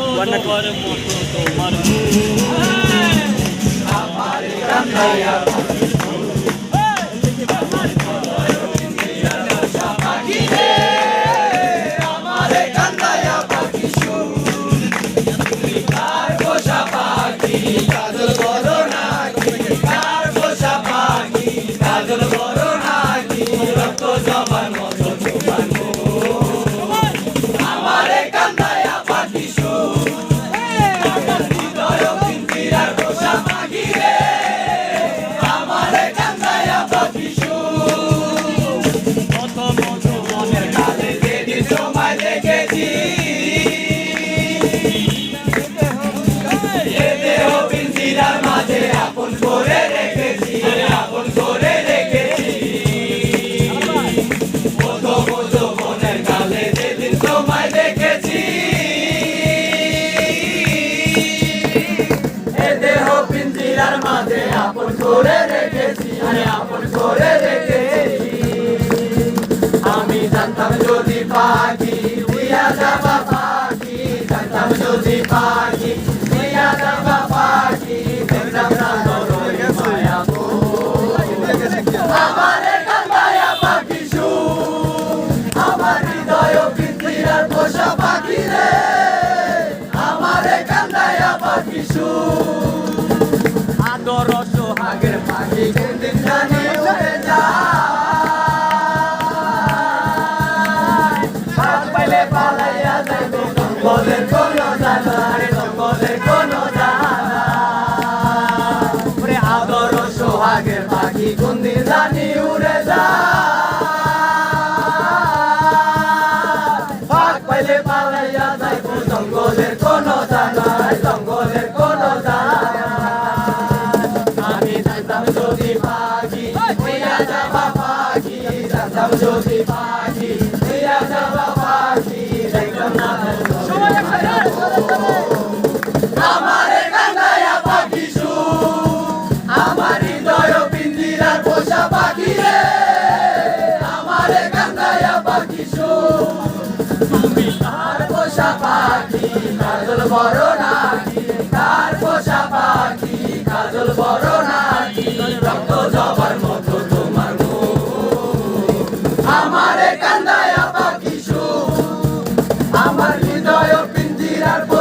তোমার মতো তোমার আমার কান্দাইয়া আপন করে রেখেছি আপন করে রেখেছি আমি জানতাম যদি পাখি উড়িয়া যাবা পাখি জানতাম যদি পাখি উড়িয়া যাবা পাখি দেখতাম না নরই মায়া আমারে কান্দায়া পাখি শু আমার হৃদয় পিঞ্জিরার পোষা পাখি রে আমারে কান্দায়া পাখি শু আদর সোহাগের পাখি কোনদিন জানি উড়ে যায় হাত পাইলে পালাইয়া যাইব জঙ্গলের কোনো জানা জঙ্গলের কোনো জানা ওরে আদর সোহাগের পাখি কোনদিন জানি উড়ে যায় হাত পাইলে পালাইয়া যাইব জঙ্গলের কোনো জানা জঙ্গলের কোনো জানা যদি পাখি হইয়া যাবা পাখি জানতাম যদি পাখি হইয়া যাবা পাখি দেখতাম না আমারে কান্দায়া পাখি শু আমার হৃদয় পিঞ্জিরার পোষা পাখি রে আমারে কান্দায়া পাখি শু তুমি আর পোষা পাখি কাজল বড় নাকি